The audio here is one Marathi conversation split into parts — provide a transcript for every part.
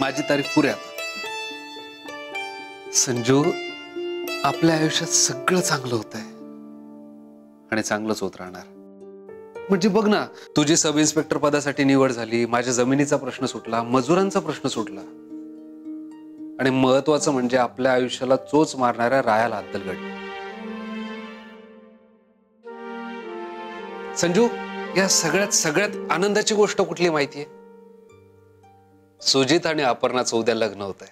माझी तारीफ पुरी आता. संजू, आपल्या आयुष्यात सगळं चांगलं होत आहे आणि चांगलंच होत राहणार. म्हणजे बघ ना, तुझी सब इन्स्पेक्टर पदासाठी निवड झाली, माझ्या जमिनीचा प्रश्न सुटला, मजुरांचा प्रश्न सुटला आणि महत्वाचं म्हणजे आपल्या आयुष्याला चोच मारणाऱ्या रायाला अद्दल घडली. संजू, या सगळ्यात आनंदाची गोष्ट कुठली माहितीये? सुजित आणि अपर्णाचं उद्या लग्न होत आहे.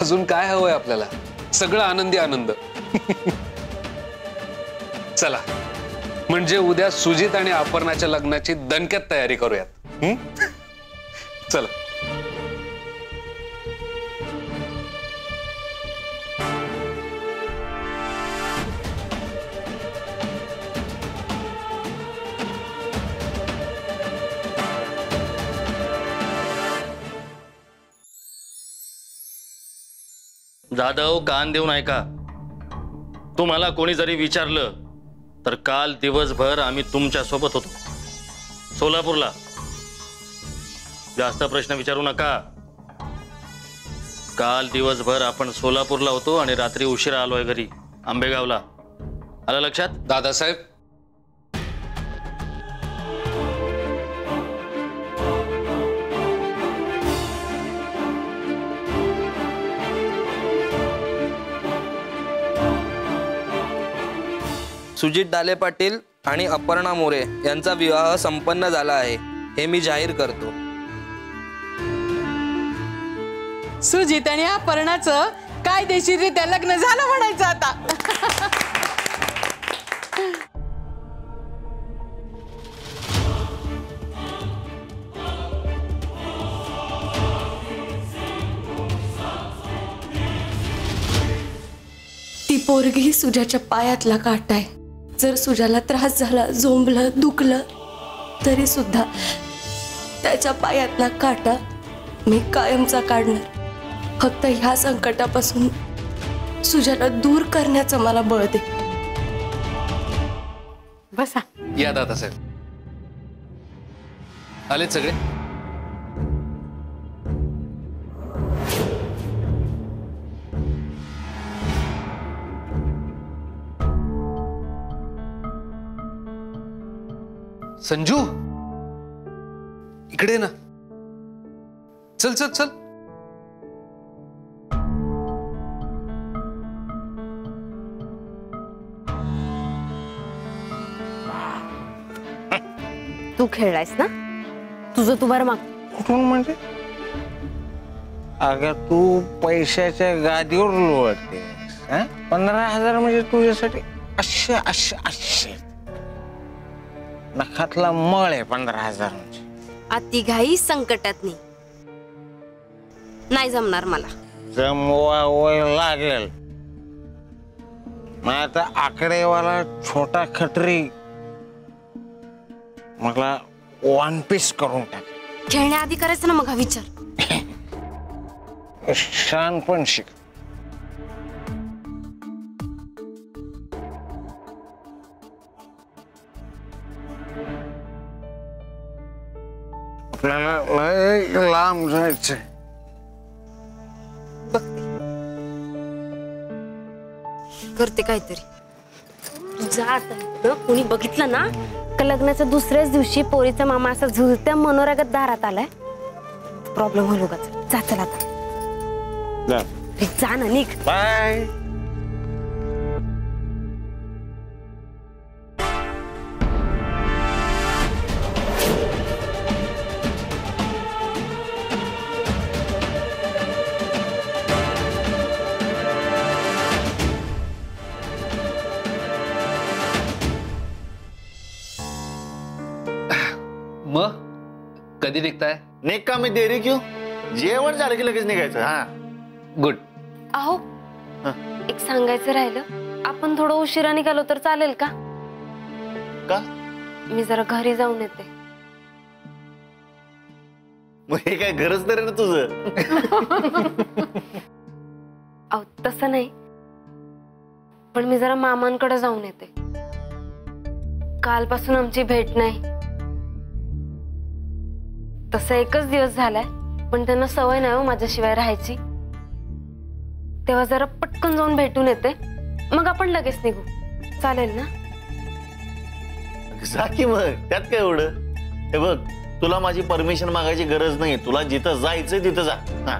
अजून काय हवंय आपल्याला? सगळं आनंदी आनंद. चला, म्हणजे उद्या सुजित आणि अपर्णाच्या लग्नाची दणक्यात तयारी करूयात. चला. जाधव, कान देऊन ऐका. तुम्हाला कोणी जरी विचारलं तर काल दिवसभर आम्ही तुमच्या सोबत होतो सोलापूरला. जास्त प्रश्न विचारू नका. काल दिवसभर आपण सोलापूरला होतो आणि रात्री उशिरा आलोय घरी आंबेगावला. आलं लक्षात? दादासाहेब, सुजित डाले पाटील आणि अपर्णा मोरे यांचा विवाह संपन्न झाला आहे हे मी जाहीर करतो. सुजित आणि अपर्णाचं कायदेशीररित्या लग्न झालं म्हणायचं आता. ती पोरगी सुजाच्या पायातला काटा आहे. जर सुजाला त्रास झाला, झोंबलं, दुखलं तरी सुद्धा त्याच्या पायातला काटा मी कायमचा काढणार. फक्त ह्या संकटापासून सुजाला दूर करण्याचं मला बळ दे. बसा. या दादासाहेब. आलेत सगळे? संजू, इकडे ना. चल चल चल. तू खेळलायस ना? तुझं तू बरं माग. कुठून म्हणजे? अगं तू पैशाच्या गादीवर लोळते. 15,000 म्हणजे तुझ्यासाठी अशे अशे अशे नखातला मळ आहे. 15,000 म्हणजे अति घाई संकटात नाही जमणार मला. जमवावं लागेल. मग आता आकडेवाला छोटा खटरी मला 1 पीस करून टाक. खेळण्याआधी करायचं ना मग हा विचार. शान पण शिक. आपल्याला लय लांब जायचंय. बघते करते काहीतरी. तुझा आता कोणी बघितलं ना का लग्नाच्या दुसऱ्याच दिवशी पोरीचा मामा असा झुलत्या मनोरगत दारात आलाय. प्रॉब्लेम होईल उगाच. जा चल आता. जा ना, निघ. बाय. मग कधी निघताय? निघ का? मी देरी क्यों? जेवण झालं की लगेच निघायचं. हा, गुड. अहो, एक सांगायचं राहिलं. आपण थोडं उशिरा निघालो तर चालेल का? का? मी जरा घरी जाऊन येते. मग हे काय गरज तर आहे ना तुझं? अहो तसं नाही, पण मी जरा मामांकडे जाऊन येते. कालपासून आमची भेट नाही, तसं एकच दिवस झालाय, पण त्यांना सवय नाही हो माझ्याशिवाय राहायची. तेव्हा जरा पटकन जाऊन भेटून येते, मग आपण लगेच निघू. चालेल ना? जा की मग, त्यात काय एवढं. हे बघ, तुला माझी परमिशन मागायची गरज नाही. तुला जिथं जायचंय तिथं जा. हा.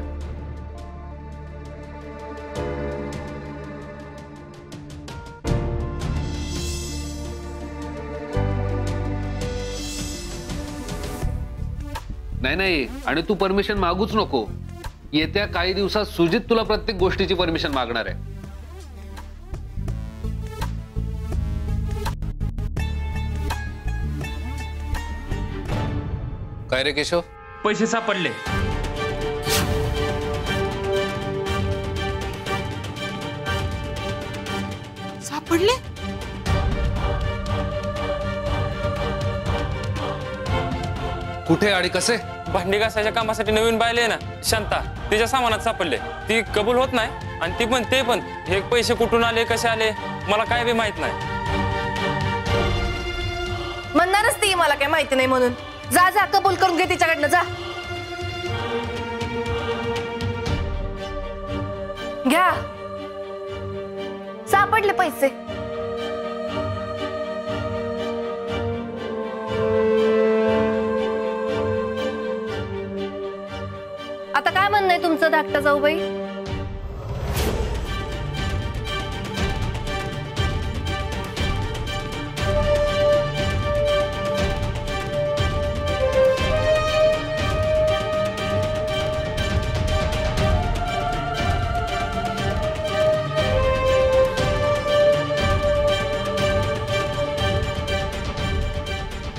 नाही, आणि तू परमिशन मागूच नको. येत्या काही दिवसात सुजित तुला प्रत्येक गोष्टीची परमिशन मागणार आहे. काय रे केशव? पैसे सापडले. सापडले? कुठे आणि कसे? भांडी घासायच्या कामासाठी नवीन बायले आहे ना शांता, तिच्या सामानात सापडले. ती कबूल होत नाही आणि ते पण हे पैसे कुठून आले, कसे आले, मला काय बी माहित नाही. म्हणणारच ती मला काय माहिती नाही म्हणून. जा जा, कबूल करून घे तिच्याकडनं, जा. घ्या, सापडले पैसे. आता काय म्हणणं आहे तुमचं धाकटा जाऊबाई?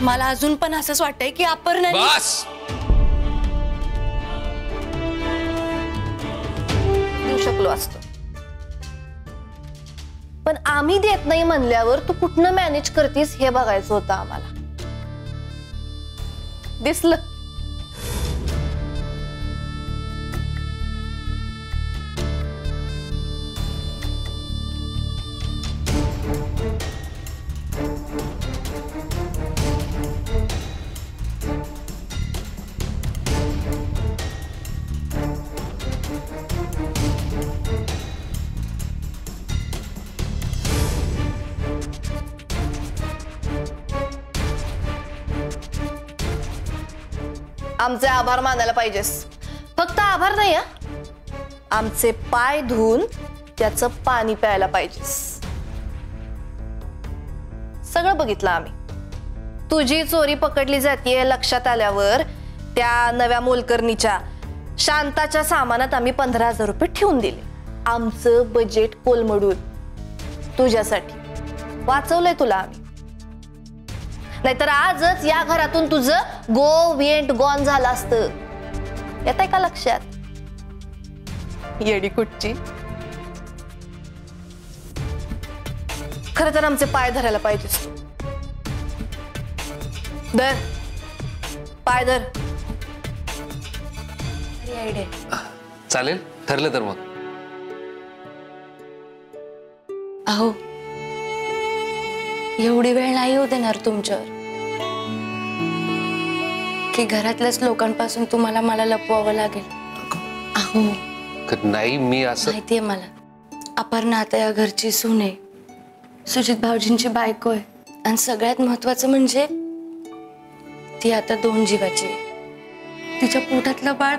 मला अजून पण असंच वाटतंय की अपर्णा बस. देऊ शकलो असतो, पण आम्ही देत नाही म्हणल्यावर तू कुठनं मॅनेज करतीस हे बघायचं होतं आम्हाला. दिसलं? आमचे आभार मानायला पाहिजेस. फक्त आभार नाही, आमचे पाय धुवून त्याचं पाणी प्यायला पाहिजेस. सगळं बघितलं आम्ही. तुझी चोरी पकडली जातीये लक्षात आल्यावर त्या नव्या मोलकरणीच्या शांताच्या सामानात आम्ही 15,000 रुपये ठेवून दिले. आमचं बजेट कोलमडून तुझ्यासाठी वाचवलंय तुला आम्ही. नाहीतर आजच या घरातून तुझं गो वेंट गॉन झालं असतं. येत आहे का लक्षात? येडी कुठची. खरं तर आमचे पाय धरायला पाहिजेस तू. धर पाय, धर. चालेल, ठरलं तर मग. अहो, एवढी वेळ नाही होऊ देणार तुमच्यावर की घरातल्याच लोकांपासून तुम्हाला मला लपवावं लागेल. अहो नाही, मी असं माहितीये मला. अपर्णा आता या घरची सून आहे, सुजित भाऊजींची बायको आहे, आणि सगळ्यात महत्वाचं म्हणजे ती आता 2 जीवाची आहे. तिच्या पोटातलं बाळ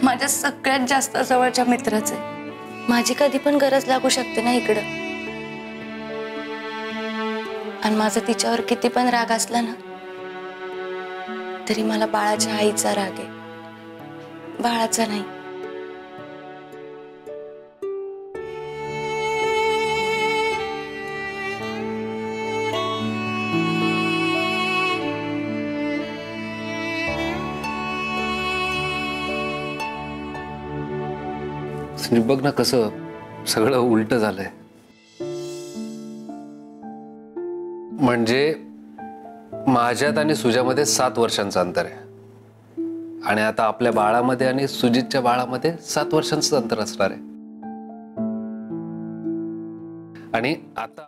माझ्या सगळ्यात जास्त जवळच्या मित्राचं आहे. माझी कधी पण गरज लागू शकते ना इकडं. आणि माझा तिच्यावर किती पण राग असला ना तरी मला बाळाच्या आईचा राग आहे, बाळाचा नाही. बघ ना कसं सगळं उलट झालंय. म्हणजे माझ्यात आणि सुजामध्ये 7 वर्षांचं अंतर आहे, आणि आता आपल्या बाळामध्ये आणि सुजितच्या बाळामध्ये 7 वर्षांचं अंतर असणार आहे. आणि आता